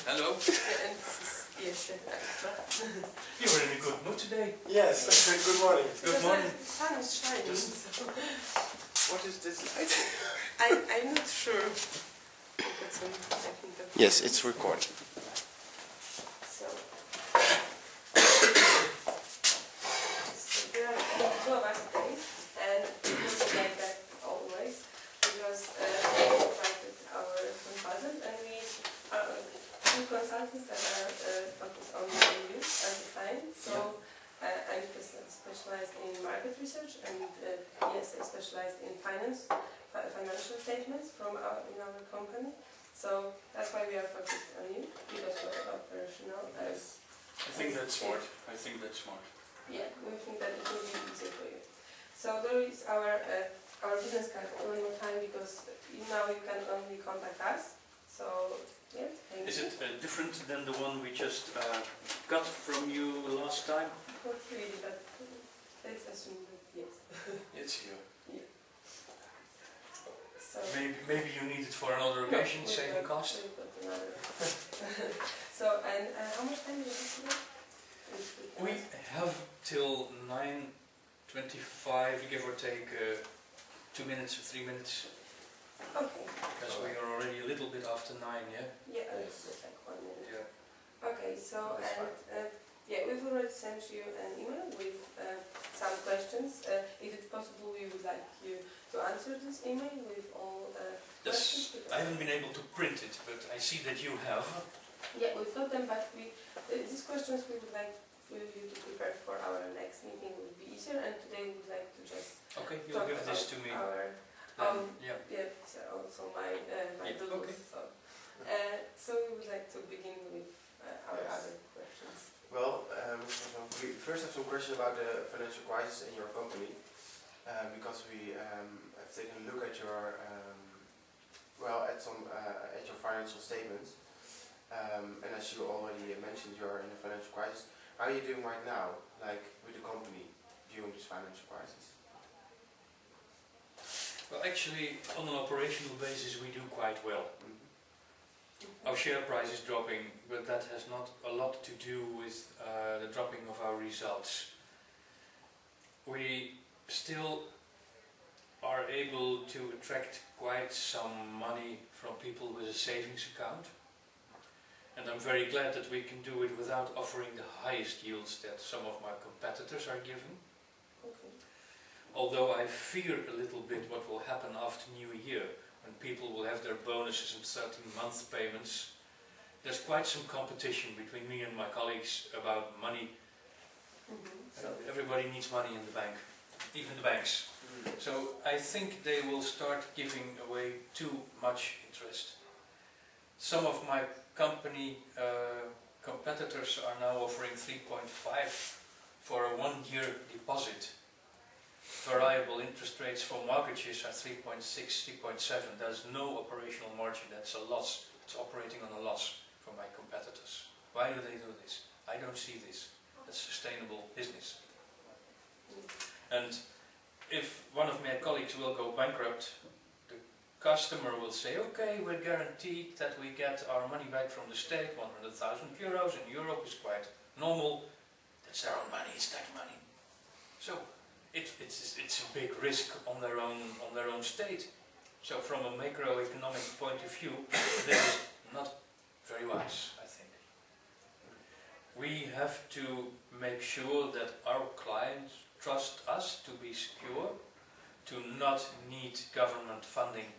Hello. And yes, You were in a good mood today. Yes, good morning. Good morning. The sun is shining. So What is this light? I'm not sure. But some technical Yes, it's recording. So there are two of us today, and it was like that always, because we invited our consultant, and we two consultants that are focused on reviews at the time. So I'm specialized in market research, and yes, I specialized in financial statements from in our company. So that's why we are focused on you, because we're operational. I think that's smart. I think that's smart. Yeah, we think that it will be easier for you. So there is our business card one more time, because now you can only contact us. So yeah, thank you. Is it different than the one we just got from you last time? Not really, but let's assume that yes. It's here. Yeah. So Maybe you need it for another occasion, saving cost. We've got another. So, and how much time do you have today? We have till 9:25, give or take 2 minutes or 3 minutes. Okay. Because we are already a little bit after 9, yeah? Yeah, it's just like 1 minute. Yeah. Okay, so yeah, we've already sent you an email with some questions. If it's possible, we would like you to answer this email with all questions. Yes, I haven't been able to print it, but I see that you have. Yeah, we've got them, but these questions we would like for you to prepare for our next meeting. It would be easier, and today we would like to just Okay, you'll give this to me. Our yeah, so also my doodles. okay. So we would like to begin with our other questions. Well, we first have some questions about the financial crisis in your company, because we have taken a look at your at your financial statements, and as you already mentioned, you are in a financial crisis. How are you doing right now, like with the company during this financial crisis? Well, actually, on an operational basis, we do quite well. Our share price is dropping, but that has not a lot to do with the dropping of our results. We still are able to attract quite some money from people with a savings account. And I'm very glad that we can do it without offering the highest yields that some of my competitors are giving. Okay. Although I fear a little bit what will happen after New Year, when people will have their bonuses and 13-month payments. There's quite some competition between me and my colleagues about money. So Everybody needs money in the bank, even the banks. So I think they will start giving away too much interest. Some of my company competitors are now offering 3.5 for a 1-year deposit. Variable interest rates for mortgages are 3.6, 3.7. There's no operational margin, that's a loss. It's operating on a loss for my competitors. Why do they do this? I don't see this as sustainable business. And if one of my colleagues will go bankrupt, the customer will say, okay, we're guaranteed that we get our money back from the state, 100,000 euros. In Europe is quite normal. That's their own money, it's tax money. So it's a big risk on their own state. So from a macroeconomic point of view, this is not very wise, I think. We have to make sure that our clients trust us to be secure, to not need government funding,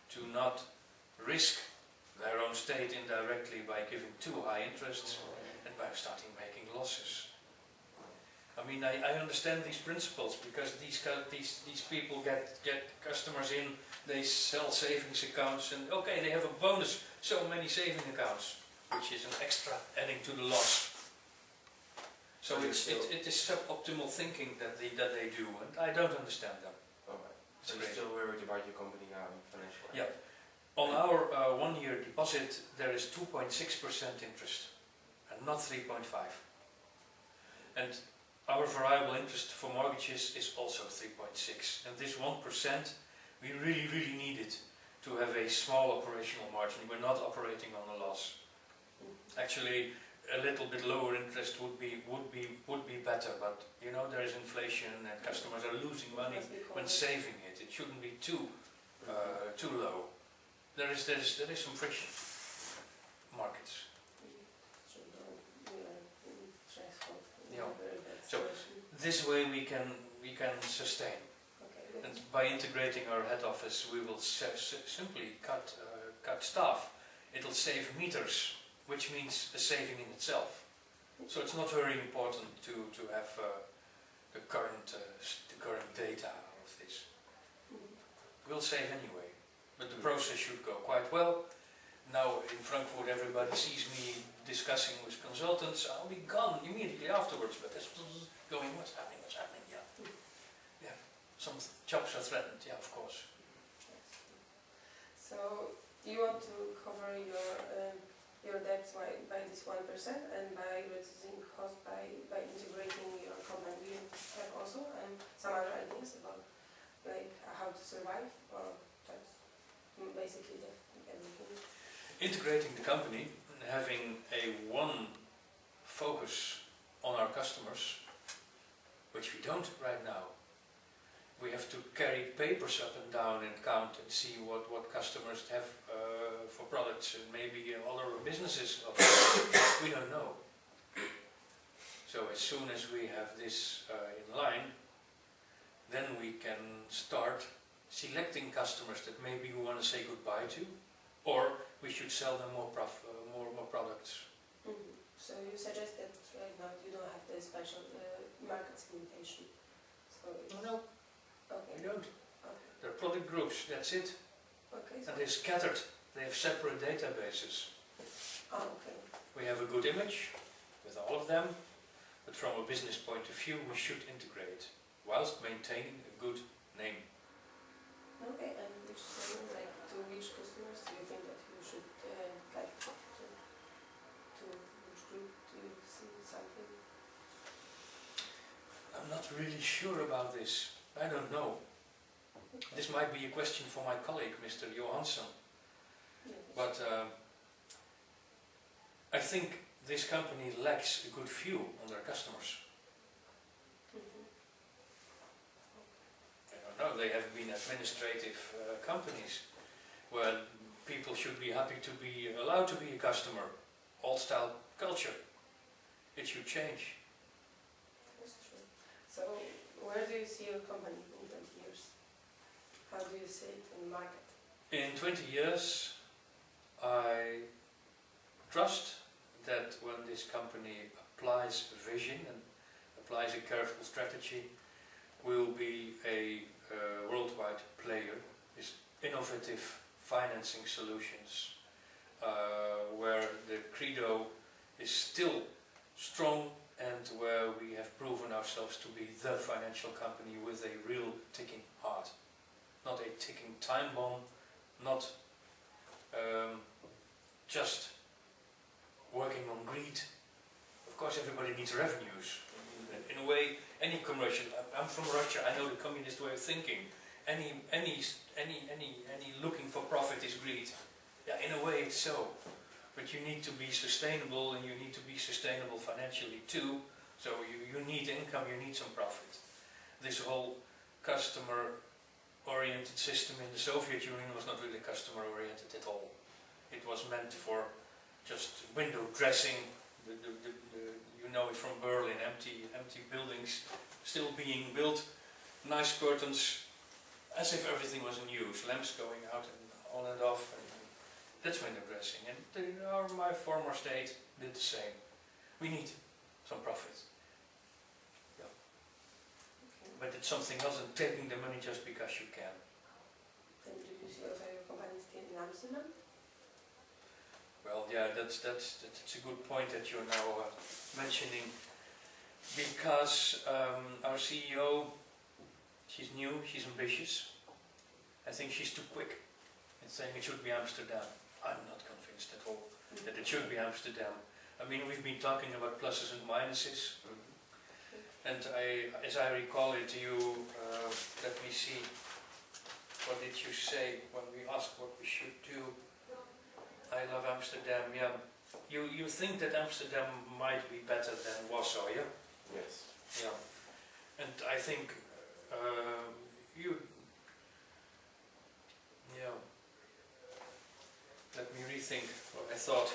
to not risk their own state indirectly by giving too high interests and by starting making losses. I mean, I understand these principles, because these people get customers in, they sell savings accounts, and okay, they have a bonus, so many saving accounts, which is an extra adding to the loss. So it is suboptimal thinking that they do, and I don't understand them. Okay. So you're still worried about your company now in financial crisis? Yeah. On our 1-year deposit, there is 2.6% interest, and not 3.5. And our variable interest for mortgages is also 3.6, and this 1% we really need it to have a small operational margin. We're not operating on a loss. Actually, a little bit lower interest would be better, but you know there is inflation and customers are losing money Must be when covered. saving it. It shouldn't be too low. There is some friction. Markets. So we are in stressful, Yeah. very bad So- situation. This way we can sustain. Okay, good. And by integrating our head office, we will simply cut staff. It'll save meters, which means a saving in itself. So it's not very important to have the current data of this. Mhm. We'll save anyway, but the process should go quite well. Now in Frankfurt, everybody sees me discussing with consultants. I'll be gone immediately afterwards, but it's going. What's happening? What's happening? Yeah. Yeah, some jobs are threatened, yeah, of course. Yes. So you want to cover your debts by this 1% and by reducing cost by integrating your company. Do you have also some other ideas about like how to survive or just basically everything? Integrating the company, having a one focus on our customers, which we don't right now. We have to carry papers up and down and count and see what customers have for products and maybe other businesses. We don't know. So as soon as we have this in line, then we can start selecting customers that maybe we want to say goodbye to, or we should sell them more products. Mm-hmm. So you suggest that right now you don't have the special market segmentation. So No, okay. we don't. Okay. They're product groups, that's it. Okay. So, And they're scattered. They have separate databases. okay. We have a good image with all of them, but from a business point of view we should integrate, whilst maintaining a good name. Okay. And which like to which customers do you think that you should like to which group do you see something? I'm not really sure about this. I don't know. This might be a question for my colleague, Mr. Johansson. Yeah. But I think this company lacks a good view on their customers. Mhm. I don't know, they have been administrative companies where people should be happy to be allowed to be a customer. Old style culture. It should change. That's true. So where do you see your company in 20 years? How do you see it in the market? In 20 years, I trust that when this company applies a vision and applies a careful strategy, we'll be a worldwide player with innovative financing solutions, where the credo is still strong and where we have proven ourselves to be the financial company with a real ticking heart. Not a ticking time bomb, not just working on greed. Of course everybody needs revenues. In a way, any commercial, I'm from Russia, I know the communist way of thinking. Any looking for profit is greed. Yeah, in a way it's so. But you need to be sustainable, and you need to be sustainable financially too. So you need income, you need some profit. This whole customer-oriented system in the Soviet Union was not really customer-oriented at all. It was meant for just window dressing. You know it from Berlin, empty buildings still being built, nice curtains, as if everything was in use, lamps going out and on and off. And that's window dressing. And my former state did the same. We need some profit. Yeah. Okay. But it's something else than taking the money just because you can. And do you see also your company still in Amsterdam? Well, yeah, that's a good point that you're now mentioning, because our CEO, she's new, she's ambitious. I think she's too quick in saying it should be Amsterdam. I'm not convinced at all that it should be Amsterdam. I mean, we've been talking about pluses and minuses, and as I recall it, let me see, what did you say when we asked what we should do? I love Amsterdam, yeah. you think that Amsterdam might be better than Warsaw, yeah? Yes. Yeah. And I think yeah. Let me rethink what I thought.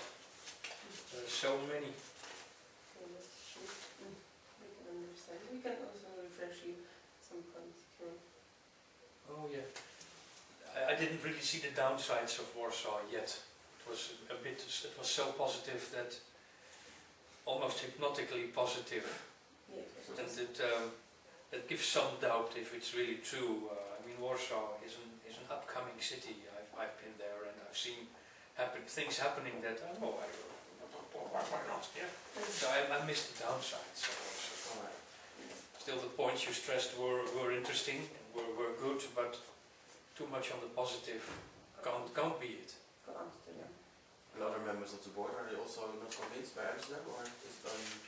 There are so many. We can understand. We can also refresh you some points if you want. Oh yeah. I didn't really see the downsides of Warsaw yet. It was so positive that almost hypnotically positive. Yeah. And it gives some doubt if it's really true. I mean, Warsaw is an upcoming city. I've been there and I've seen things happening that why not? Yeah. So I missed the downsides of Warsaw. Alright. Still, the points you stressed were interesting and were good, but too much on the positive can't be it. For Amsterdam. And other members of the board, are they also not convinced by Amsterdam, or is it only...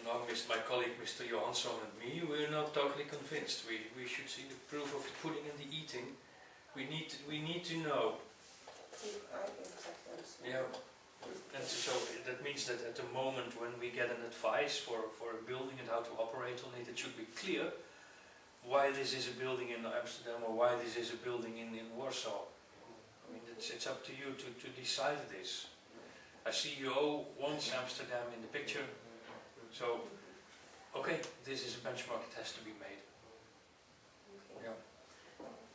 No, my colleague Mr. Johansson and me, we're not totally convinced. We should see the proof of the pudding and the eating. We need to know. I exactly understand. Yeah. And so that means that at the moment when we get an advice for a building and how to operate on it, it should be clear why this is a building in Amsterdam or why this is a building in Warsaw. I mean, it's up to you to decide this. I see you wants Amsterdam in the picture, so okay, this is a benchmark that has to be made. Okay. Yeah.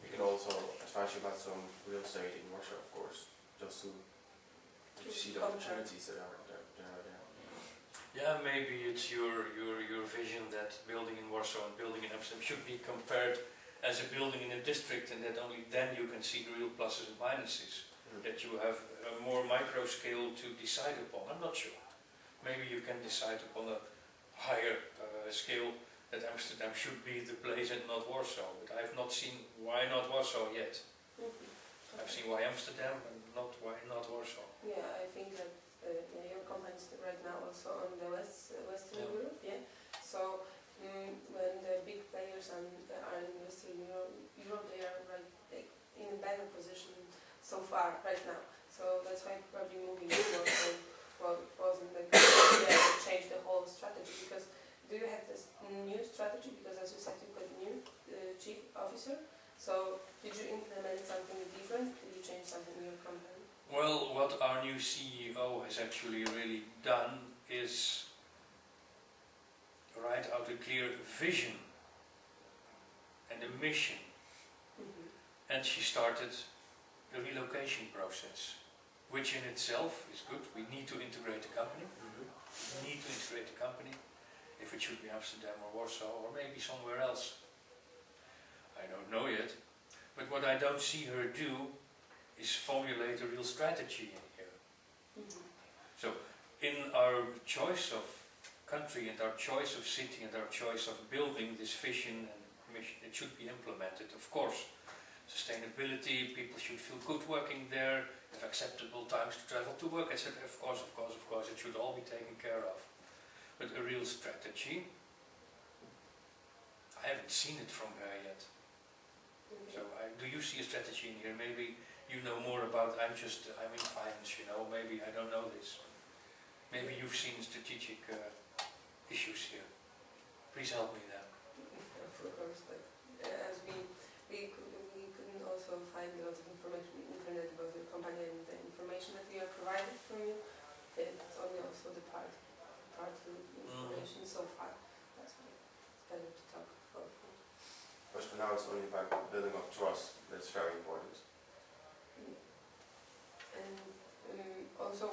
We can also advise you about some real estate in Warsaw, of course, just to see the opportunities that are there. Yeah, maybe it's your vision that building in Warsaw and building in Amsterdam should be compared as a building in a district, and that only then you can see the real pluses and minuses. That you have a more micro scale to decide upon. I'm not sure. Maybe you can decide upon a higher scale that Amsterdam should be the place and not Warsaw. But I have not seen why not Warsaw yet. I've seen why Amsterdam and not why not Warsaw. Yeah, I think that your company is right now also on the Western Europe, yeah. So when the big players are in Western Europe, they are in a better position so far right now. So that's why probably moving to wasn't change the whole strategy. Because do you have this new strategy? Because as you said, you got a new chief officer. So did you implement something different? Did you change something in your company? Well, what our new CEO has actually really done is write out a clear vision and a mission. And she started a relocation process, which in itself is good. We need to integrate the company. We need to integrate the company, if it should be Amsterdam or Warsaw or maybe somewhere else. I don't know yet. But what I don't see her do is formulate a real strategy in here. So in our choice of country and our choice of city and our choice of building this vision and mission, it should be implemented. Of course, sustainability, people should feel good working there, have acceptable times to travel to work, etc. Of course, it should all be taken care of. But a real strategy, I haven't seen it from her yet. So do you see a strategy in here? Maybe you know more about, I'm in finance, maybe I don't know this. Maybe you've seen strategic issues here. Please help me then. Of course, but as we couldn't also find a lot of information on the internet about the company and the information that we are provided from you. It's only also the part of the information so far. That's why it's better to talk about. But for now it's only about building up trust. That's very important. And also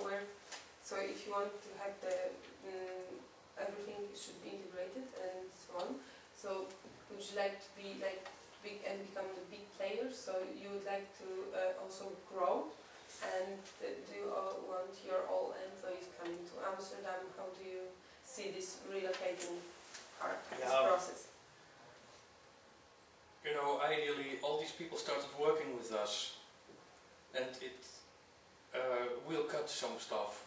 so if you want to have the everything should be integrated and so on. So would you like to be big and become the big player? So you would like to also grow, and do you all want your all employees coming to Amsterdam? How do you see this relocating part of this process? Ideally all these people started working with us, and we'll cut some stuff.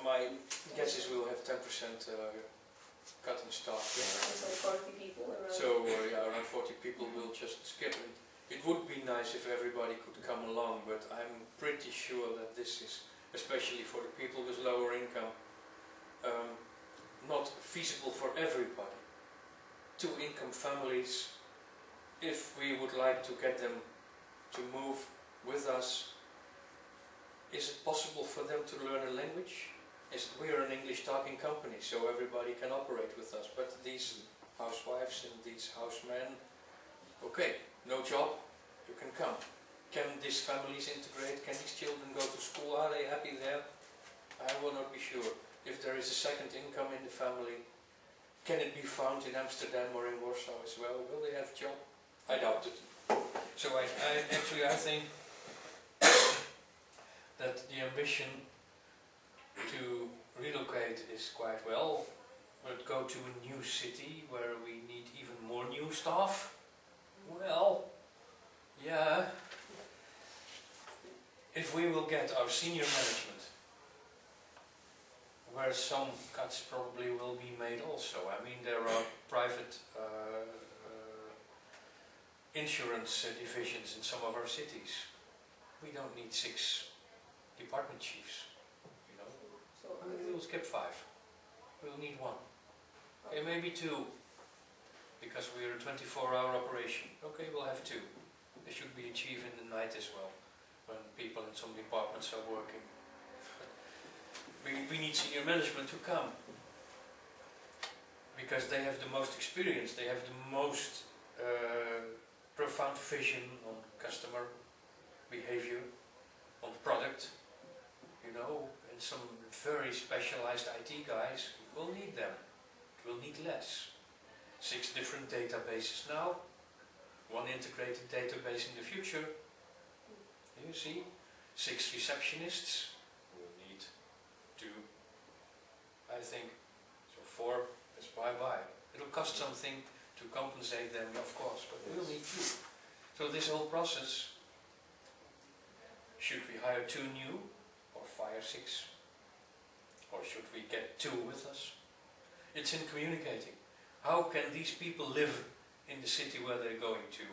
My guess is we'll have 10% cut in staff. So 40 people around. So around 40 people will just skip it. It would be nice if everybody could come along, but I'm pretty sure that this is a especially for the people with lower income, not feasible for everybody. Two-income families, if we would like to get them to move with us, is it possible for them to learn a language? We are an English-talking company, so everybody can operate with us, but these housewives and these housemen, okay, no job, you can come. Can these families integrate? Can these children go to school? Are they happy there? I will not be sure. If there is a second income in the family, can it be found in Amsterdam or in Warsaw as well? Will they have a job? I doubt it. So I think that the ambition to relocate is quite well, but go to a new city where we need even more new staff? Well, yeah. If we will get our senior management, where some cuts probably will be made also. I mean, there are private insurance divisions in some of our cities. We don't need 6 department chiefs, you know. So We'll skip 5. We'll need 1. Okay, maybe 2, because we are a 24-hour operation. Okay, we'll have 2. They should be achieved in the night as well, when people in some departments are working. We need senior management to come, because they have the most experience, they have the most profound vision on customer behavior, on product, you know, and some very specialized IT guys. We'll need them. We'll need less. 6 different databases now, 1 integrated database in the future. You see, 6 receptionists. We'll need 2, I think. So 4 is bye-bye. It'll cost something to compensate them, of course, but we'll need 2. So this whole process, should we hire 2 new or fire 6? Or should we get 2 with us? It's in communicating. How can these people live in the city where they're going to?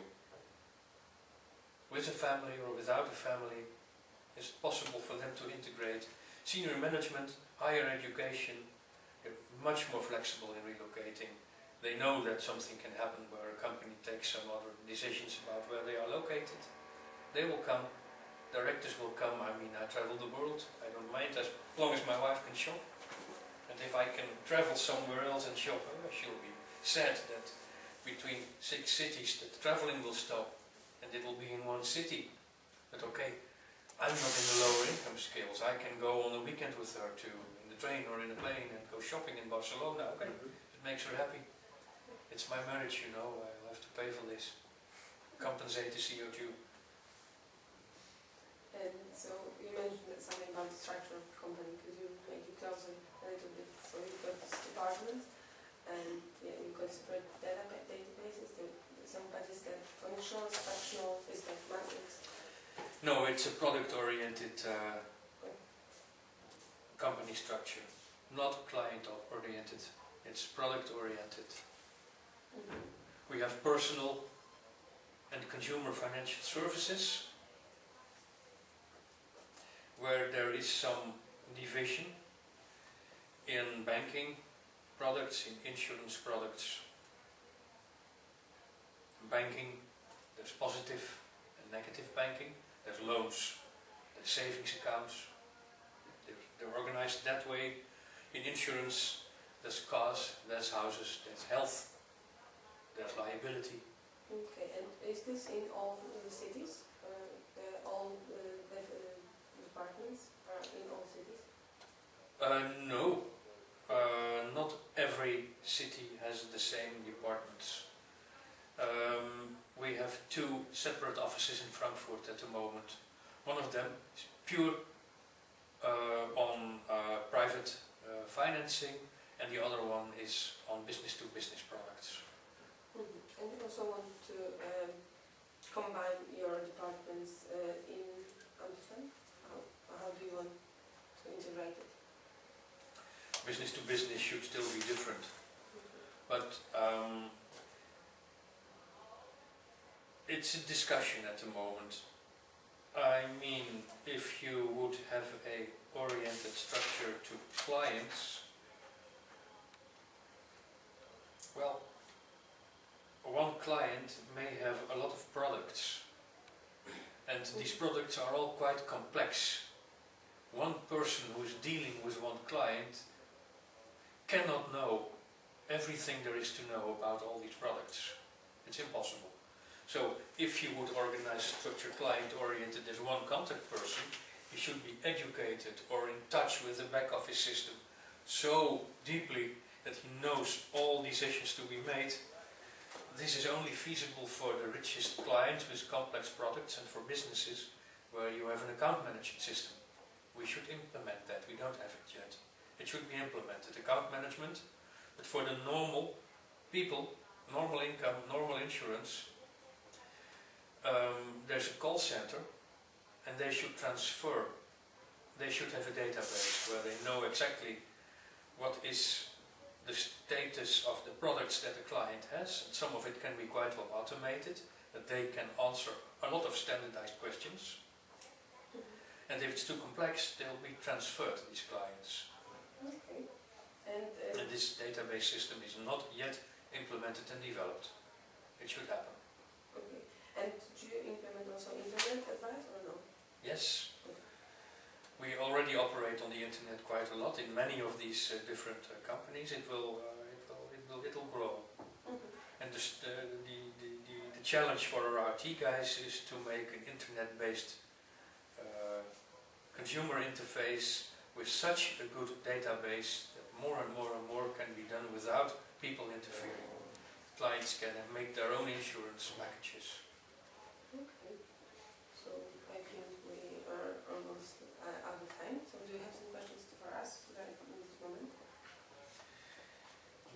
With a family or without a family? Is it possible for them to integrate? Senior management, higher education, they're much more flexible in relocating. They know that something can happen where a company takes some other decisions about where they are located. They will come, directors will come. I mean, I travel the world, I don't mind as long as my wife can shop. And if I can travel somewhere else and shop, she'll be sad that between 6 cities that traveling will stop and it will be in 1 city. But okay, I'm not in the lower income scales. I can go on a weekend with her to in the train or in a plane and go shopping in Barcelona. Okay, it makes her happy. It's my marriage, you know. I'll have to pay for this. Compensate the CO2. And so you mentioned something about the structure of the company. Could you make it closer a little bit? So you've got this department, and yeah, you've got separate databases. Somebody's that functional, structural, is that matrix? No, it's a product-oriented company structure, not client-oriented. It's product-oriented. We have personal and consumer financial services, where there is some division in banking products, in insurance products. Banking, there's positive and negative banking, there's loans, there's savings accounts, they're organized that way. In insurance, there's cars, there's houses, there's health, there's liability. Okay, and is this in all cities? All departments are in all cities? No, not every city has the same departments. We have 2 separate offices in Frankfurt at the moment. One of them is pure on private financing, and the other one is on business-to-business products. And you also want to combine your departments in Amsterdam? How do you want to integrate it? Business-to-business should still be different, but it's a discussion at the moment. I mean, if you would have a oriented structure to clients, well, one client may have a lot of products, and these products are all quite complex. One person who is dealing with one client cannot know everything there is to know about all these products. It's impossible. So if you would organize a structure client-oriented as one contact person, he should be educated or in touch with the back office system so deeply that he knows all decisions to be made. This is only feasible for the richest clients with complex products and for businesses where you have an account management system. We should implement that. We don't have it yet. It should be implemented. Account management, but for the normal people, normal income, normal insurance, there's a call center and they should transfer. They should have a database where they know exactly what is the status of the products that the client has. And some of it can be quite well automated, that they can answer a lot of standardized questions. And if it's too complex, they'll be transferred to these clients. Okay. And this database system is not yet implemented and developed. It should happen. Okay. And do you implement also internet advice or no? Yes. We already operate on the internet quite a lot in many of these different companies. It'll grow. And the challenge for our IT guys is to make an internet-based consumer interface with such a good database that more and more can be done without people interfering. Clients can make their own insurance packages. Okay. So I think we are almost out of time. So do you have some questions for us right at this moment?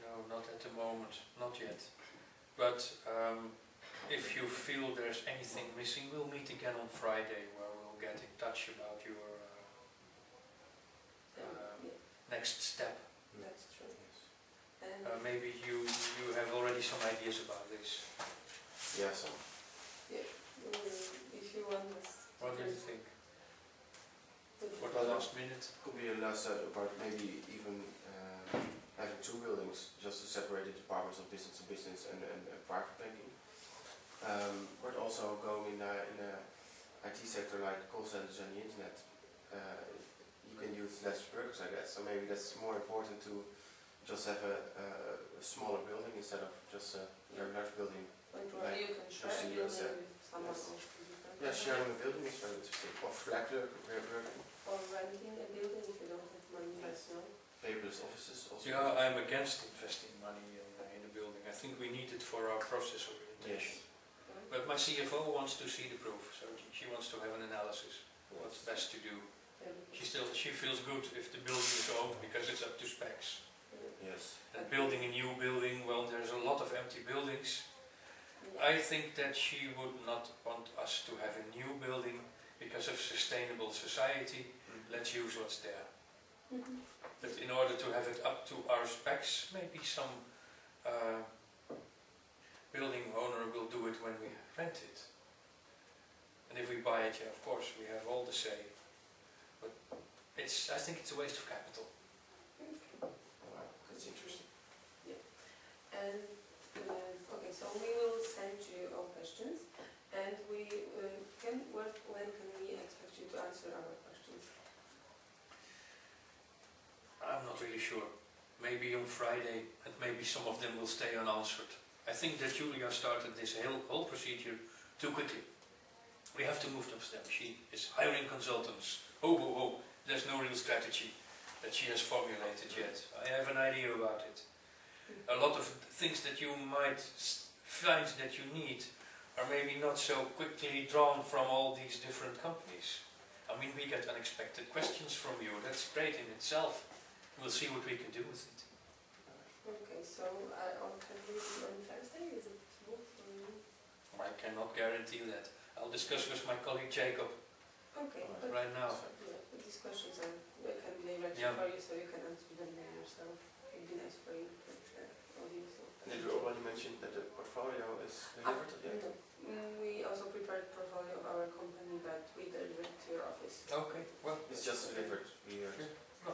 No, not at the moment, not yet. But if you feel there's anything missing, we'll meet again on Friday where we'll get in touch about your next step. That's true. And Maybe you have already some ideas about this. Yeah, some. if you want us. What do you think? For Well, the last minute? Could be a last about maybe even having two buildings just to separate the departments of business to business and private banking. But also going in the IT sector like call centers and the internet, you can use less workers, I guess. So maybe that's more important to just have a smaller building instead of just a very large building. Or you can share a building with someone else. Yeah, sharing a building is very interesting. Or flat working. Or renting a building if you don't have money. Yes. No? Paperless offices also. Yeah, I'm against investing money in a building. I think we need it for our process orientation. Yes. But my CFO wants to see the proof, so she wants to have an analysis. What's best to do. She feels good if the building is owned because it's up to specs. Yes. And building a new building, well, there's a lot of empty buildings. I think that she would not want us to have a new building because of sustainable society. Let's use what's there. But in order to have it up to our specs, maybe some building owner will do it when we rent it. And if we buy it, yeah, of course, we have all the say. But I think it's a waste of capital. Wow, that's interesting. Yeah. And okay, so we will send you all questions, and when can we expect you to answer our questions? I'm not really sure. Maybe on Friday, and maybe some of them will stay unanswered. I think that Julia started this whole procedure too quickly. We have to move to step. She is hiring consultants. Oh, there's no real strategy that she has formulated yet. I have an idea about it. A lot of things that you might find that you need are maybe not so quickly drawn from all these different companies. I mean, we get unexpected questions from you. That's great in itself. We'll see what we can do with it. Okay, so on Thursday, is it smooth for you? I cannot guarantee that. I'll discuss with my colleague Jacob Okay, but right now. yeah, but these questions can be directed for you, so you can answer them yourself. It'd be nice for you to share all these. And did you already mention that the portfolio is delivered yet? No. We also prepared a portfolio of our company, but but we deliver it to your office. Okay, well, It's just delivered. We heard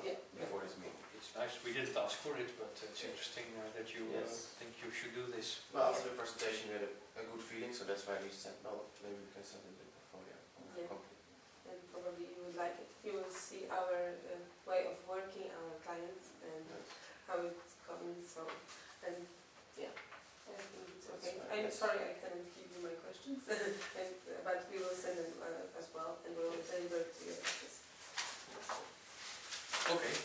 Yeah. before this meeting. it's nice. We didn't ask for it, but it's interesting that you Yes. think you should do this. Well, after the presentation, we had a good feeling, so that's why we said, well, maybe we can send in the portfolio of the Yeah. company. And probably you would like it. You will see our way of working, our clients, and Yes. how it's coming. So, and yeah, I think it's okay. That's I'm fine. sorry I cannot give you my questions, and, but we will send them as well, and we will deliver to your office. Okay.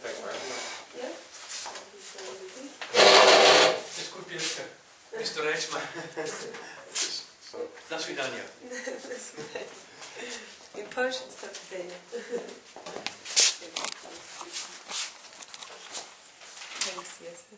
Thanks for having us. Yeah. Thank you for everything. It's good, Mr. Rijksma. So, До свидания. In Polish it's do widzenia. Thanks, yes.